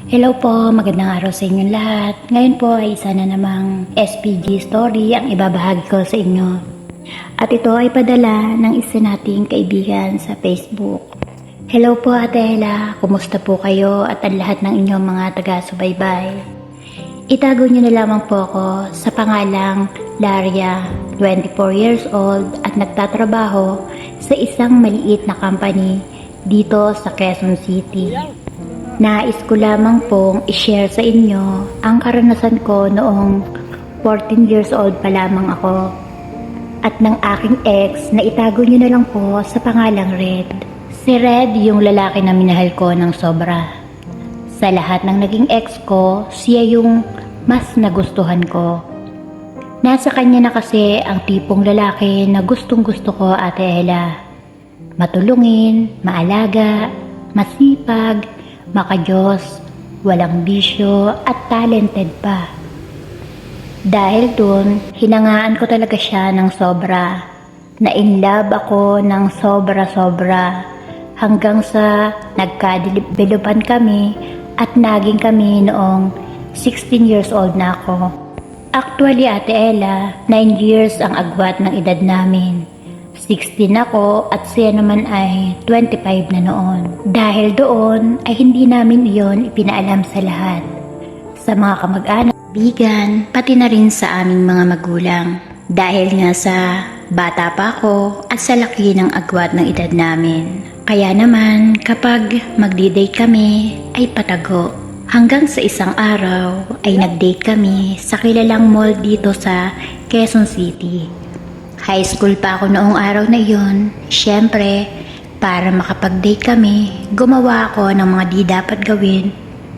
Hello po, magandang araw sa inyong lahat. Ngayon po ay isa na namang SPG story ang ibabahagi ko sa inyo. At ito ay padala ng isa nating kaibigan sa Facebook. Hello po Ate Ella, kumusta po kayo at ang lahat ng inyong mga taga-subaybay? Itago niyo na lamang po ako sa pangalang Laria, 24 years old at nagtatrabaho sa isang maliit na company dito sa Quezon City. Nais ko lamang pong i-share sa inyo ang karanasan ko noong 14 years old pa lamang ako at ng aking ex na itago niyo na lang po sa pangalang Red. Si Red yung lalaki na minahal ko ng sobra. Sa lahat ng naging ex ko, siya yung mas nagustuhan ko. Nasa kanya na kasi ang tipong lalaki na gustong gusto ko, Ate Ella. Matulungin, maalaga, masipag, makajos, walang bisyo at talented pa. Dahil dun, hinangaan ko talaga siya ng sobra. Na-inlove ako ng sobra-sobra hanggang sa nagkadilupan kami at naging kami noong 16 years old na ako. Actually, Ate Ella, 9 years ang agwat ng edad namin. 16 ako at siya naman ay 25 na noon. Dahil doon ay hindi namin iyon ipinaalam sa lahat. Sa mga kamag-anak, bigan, pati na rin sa aming mga magulang. Dahil nga sa bata pa ako at sa laki ng agwat ng edad namin. Kaya naman kapag magdi-date kami ay patago. Hanggang sa isang araw ay nag-date kami sa kilalang mall dito sa Quezon City. High school pa ako noong araw na iyon. Siyempre, para makapag-date kami, gumawa ako ng mga di dapat gawin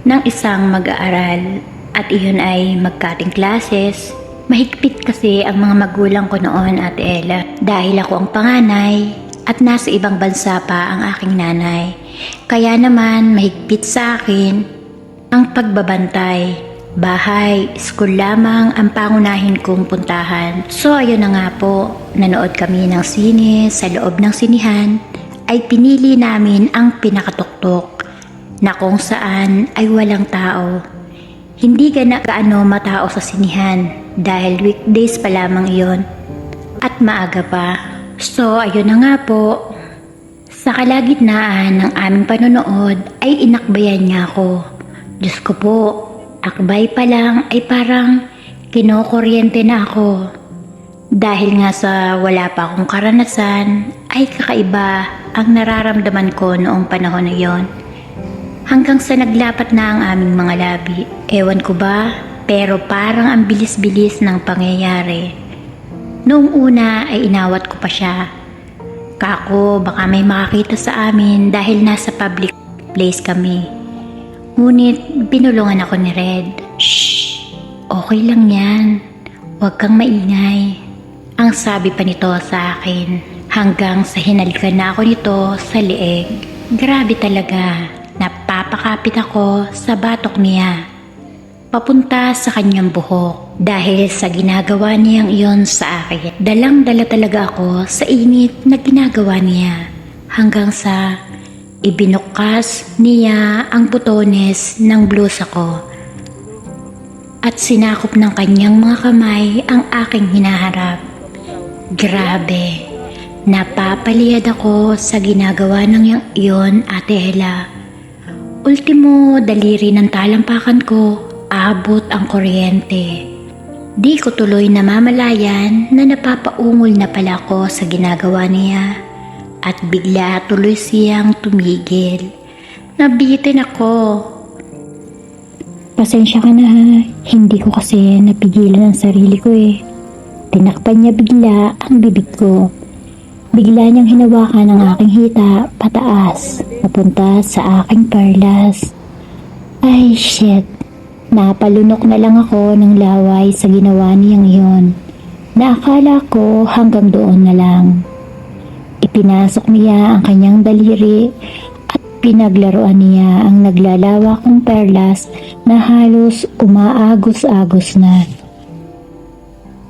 ng isang mag-aaral. At iyon ay mag-cutting classes. Mahigpit kasi ang mga magulang ko noon, Ate Ella. Dahil ako ang panganay at nasa ibang bansa pa ang aking nanay. Kaya naman mahigpit sa akin ang pagbabantay. Bahay, school lamang ang pangunahin kong puntahan. So ayun na nga po, nanood kami ng sine. Sa loob ng sinihan ay pinili namin ang pinakatuktok na kung saan ay walang tao. Hindi gaano matao sa sinihan dahil weekdays pa lamang iyon at maaga pa. So ayun na nga po, sa kalagitnaan ng aming panonood ay inakbayan niya ako. Diyos ko po, akbay pa lang ay parang kinokuryente na ako. Dahil nga sa wala pa akong karanasan ay kakaiba ang nararamdaman ko noong panahon na yon. Hanggang sa naglapat na ang aming mga labi. Ewan ko ba, pero parang ang bilis-bilis ng pangyayari. Noong una ay inawat ko pa siya. Kako, baka may makakita sa amin dahil nasa public place kami. Ngunit binulungan ako ni Red. Shh! Okay lang yan. Huwag kang maingay. Ang sabi pa nito sa akin. Hanggang sa hinalikan na ako nito sa leeg. Grabe talaga. Napapakapit ako sa batok niya. Papunta sa kanyang buhok. Dahil sa ginagawa niyang iyon sa akin. Dalang-dala talaga ako sa init na ginagawa niya. Hanggang sa ibinukas niya ang butones ng blusa ko at sinakop ng kanyang mga kamay ang aking hinaharap. Grabe, napapaliyad ako sa ginagawa ng iyon, Ate Ella. Ultimo daliri ng talampakan ko, abot ang kuryente. Di ko tuloy namamalayan na napapaungol na pala ako sa ginagawa niya. At bigla tuloy siyang tumigil. Nabitin ako. Pasensya ka na ha. Hindi ko kasi napigilan ang sarili ko eh. Tinakpan niya bigla ang bibig ko. Bigla niyang hinawakan ang aking hita pataas. Papunta sa aking perlas. Ay shit. Napalunok na lang ako ng laway sa ginawa niyang iyon. Naakala ko hanggang doon na lang. Ipinasok niya ang kanyang daliri at pinaglaruan niya ang naglalawak kong perlas na halos umaagos-agos na.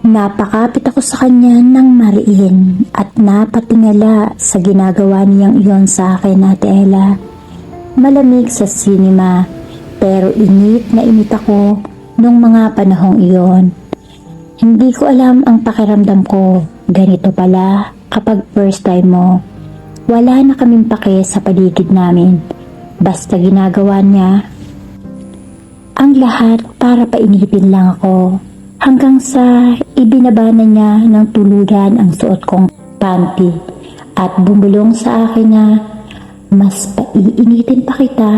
Napakapit ako sa kanya ng mariin at napatingala sa ginagawa niyang iyon sa akin, Ate Ella. Malamig sa sinima Pero init na init ako nung mga panahong iyon. Hindi ko alam ang pakiramdam ko. Ganito pala kapag first time mo. Wala na kaming pake sa paligid namin. Basta ginagawa niya ang lahat para painitin lang ako. Hanggang sa ibinaba na niya ng tuluyan ang suot kong panty at bumulong sa akin na mas paiinitin pa kita.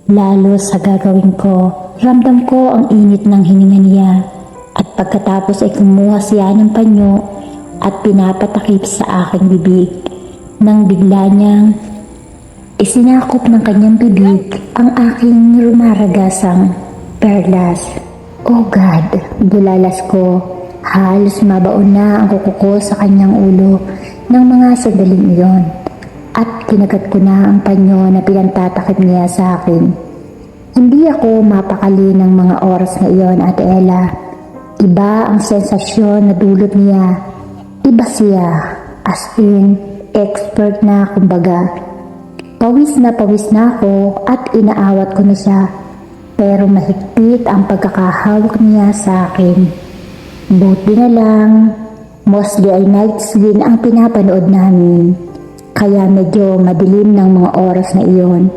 Lalo sa gagawin ko, ramdam ko ang init ng hininga niya at pagkatapos ay kumuha siya ng panyo at pinapatakip sa aking bibig. Nang bigla niyang isinakop ng kanyang bibig ang aking rumaragasang perlas. Oh God, bulalas ko. Halos mabaon na ang kuko ko sa kanyang ulo ng mga sandaling iyon. At kinagat ko na ang panyo na pinantatakip niya sa akin. Hindi ako mapakali ng mga oras na iyon, Ate Ella. Iba ang sensasyon na dulot niya. Iba siya, as in, expert na kumbaga. Pawis na ako at inaawat ko na siya. Pero mahigpit ang pagkakahawak niya sa akin. Buti na lang, mostly ay nights din ang pinapanood namin. Kaya medyo madilim ng mga oras na iyon.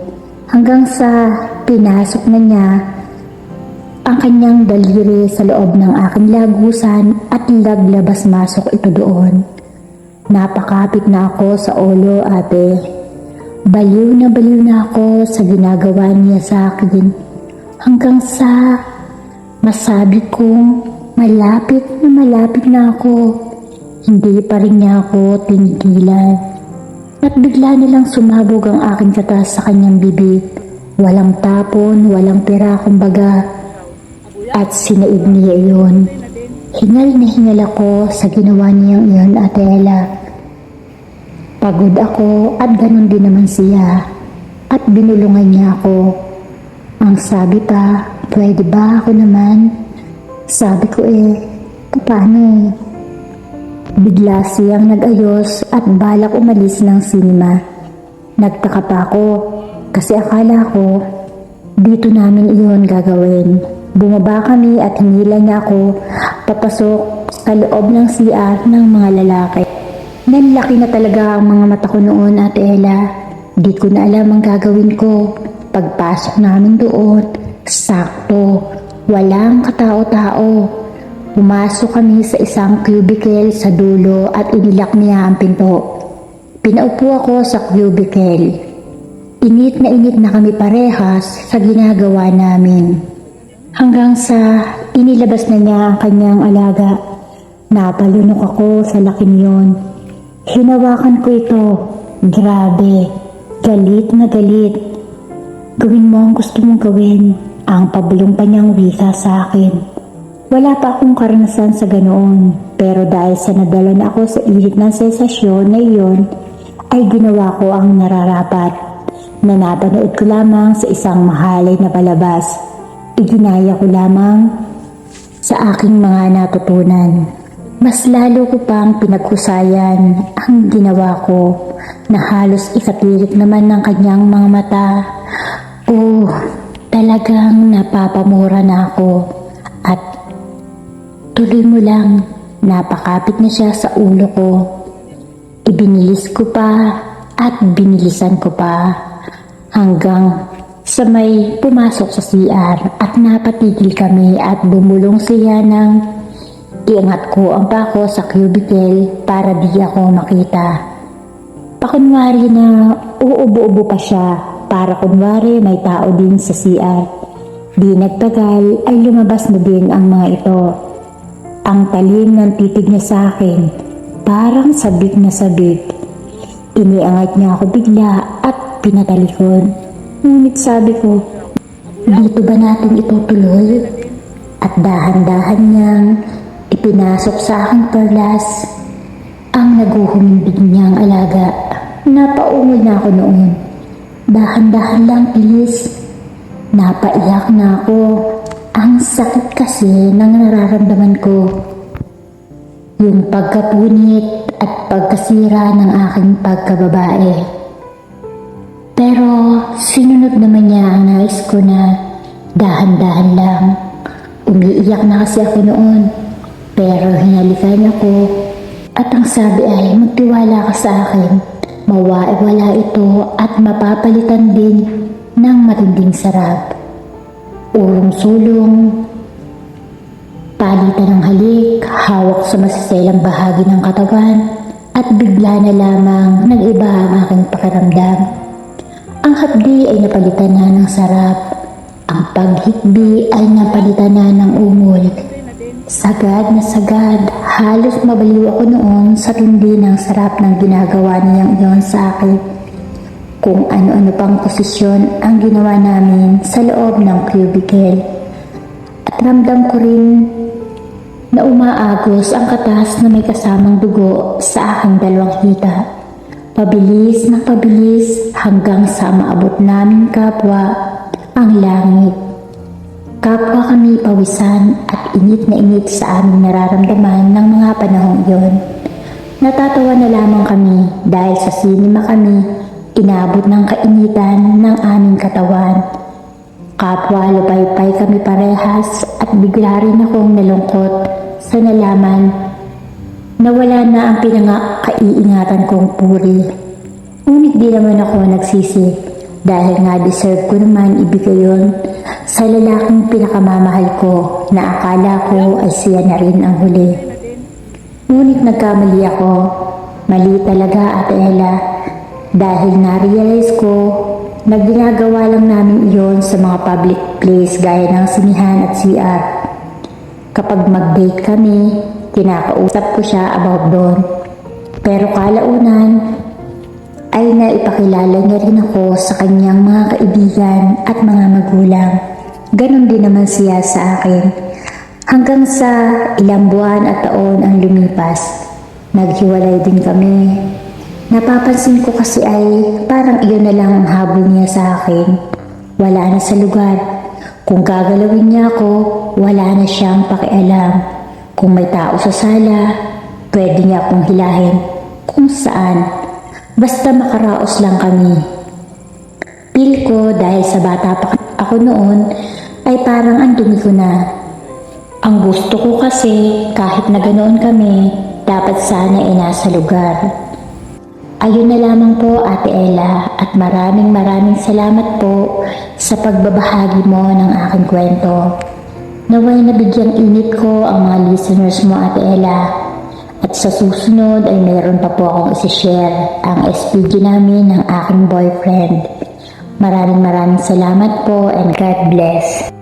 Hanggang sa pinasok na niya ang kanyang daliri sa loob ng aking lagusan at laglabas-masok ito doon. Napakapit na ako sa ulo, ate. Baliw na ako sa ginagawa niya sa akin. Hanggang sa masabi kong malapit na ako. Hindi pa rin niya ako tinigilan. At bigla nilang sumabog ang aking katas sa kanyang bibig. Walang tapon, walang pera kumbaga. At sinaid niya iyon. Hingal na hingal ako sa ginawa niyang iyon, Ate Ella. Pagod ako at ganun din naman siya. At binulungan niya ako. Ang sabi pa, pwede ba ako naman? Sabi ko paano? Bigla siyang nag-ayos at balak umalis ng sinima. Nagtaka pa ako kasi akala ko dito namin iyon gagawin. Bumaba kami at hinila niya ako papasok sa loob ng CR ng mga lalaki. Nanlaki na talaga ang mga mata ko noon, Ate Ella. Di ko na alam ang gagawin ko. Pagpasok namin doon, sakto, walang katao-tao. Pumasok kami sa isang cubicle sa dulo at inilak niya ang pinto. Pinaupo ako sa cubicle. Init na kami parehas sa ginagawa namin. Hanggang sa inilabas na niya ang kanyang alaga. Napalunok ako sa laki niyon. Hinawakan ko ito. Grabe, galit na galit. Gawin mo ang gusto mong gawin. Ang pabulong pa niyang wika sa akin. Wala pa akong karanasan sa ganoon. Pero dahil sa nadala na ako sa init ng sensasyon na iyon, ay ginawa ko ang nararapat. Na napanood ko lamang sa isang mahalay na palabas. Iginaya ko lamang sa aking mga natutunan. Mas lalo ko pang pinaghusayan ang ginawa ko na halos ikatirik naman ng kanyang mga mata. Oh, talagang napapamura na ako at tuloy mo lang, napakapit na siya sa ulo ko. Ibinilis ko pa at binilisan ko pa hanggang sa may pumasok sa CR at napatigil kami at bumulong siya ng iangat ko ang pako sa cubicle para di ako makita. Pakunwari na uubo-ubo pa siya para kunwari may tao din sa CR. Di nagtagal ay lumabas na din ang mga ito. Ang talim ng titig niya sa akin, parang sabik na sabik. Iniangat niya ako bigla at pinatalikod. Ngunit sabi ko, dito ba natin itutuloy? At dahan-dahan niyang ipinasok sa aking perlas ang naguhumindig niyang alaga. Napaungol na ako noon. Dahan-dahan lang please. Napaiyak na ako. Ang sakit kasi ng nararamdaman ko. Yung pagkapunit at pagkasira ng aking pagkababae. Pero sinunod naman niya ang nais ko na dahan-dahan lang. Umiiyak na kasi ako noon, pero hinalikan ako at ang sabi ay magtiwala ka sa akin. Mawawala ito at mapapalitan din ng matinding sarap. Urong-sulong, palitan ng halik, hawak sa masiselang bahagi ng katawan at bigla na lamang nag-iba ang aking pakiramdam. Ang hapdi ay napalitan na ng sarap. Ang paghikbi ay napalitan na ng umol. Sagad na sagad, halos mabaliw ako noon sa tindi ng sarap ng ginagawa niyang iyon sa akin. Kung ano-ano pang posisyon ang ginawa namin sa loob ng cubicle. At ramdam ko rin na umaagos ang katas na may kasamang dugo sa aking dalawang hita. Pabilis ng pabilis hanggang sa maabot namin kapwa ang langit. Kapwa kami pawisan at init na init sa aming nararamdaman ng mga panahong iyon. Natatawa na lamang kami dahil sa sinima kami inabot ng kainitan ng aming katawan. Kapwa lupay-pay kami parehas at bigla rin akong nalungkot sa nalaman na wala na ang pinangakaiingatan kong puri. Ngunit di naman ako nagsisi dahil nga deserve ko naman ibigay yon sa lalaking pinakamamahal ko na akala ko ay siya na rin ang huli. Ngunit nagkamali ako. Mali talaga, Ate Ella. Dahil na-realize ko na ginagawa lang namin iyon sa mga public place gaya ng sinihan at CR. Kapag mag-date kami, kinakausap ko siya about doon. Pero kalaunan ay naipakilala niya rin ako sa kanyang mga kaibigan at mga magulang. Ganon din naman siya sa akin. Hanggang sa ilang buwan at taon ang lumipas, naghiwalay din kami. Napapansin ko kasi ay parang iyon na lang ang habol niya sa akin. Wala na sa lugar. Kung gagalawin niya ako, wala na siyang pakialam. Kung may tao sa sala, pwede niya akong hilahin. Kung saan, basta makaraos lang kami. Feel ko dahil sa bata pa ako noon, ay parang ang dumi ko na. Ang gusto ko kasi kahit na ganoon kami, dapat sana ay nasa lugar. Ayun na lamang po, Ate Ella, at maraming salamat po sa pagbabahagi mo ng aking kwento. Naway nabigyang init ko ang mga listeners mo, Ate Ella. At sa susunod ay mayroon pa po akong isi-share ang SPG namin ng aking boyfriend. Maraming salamat po and God bless.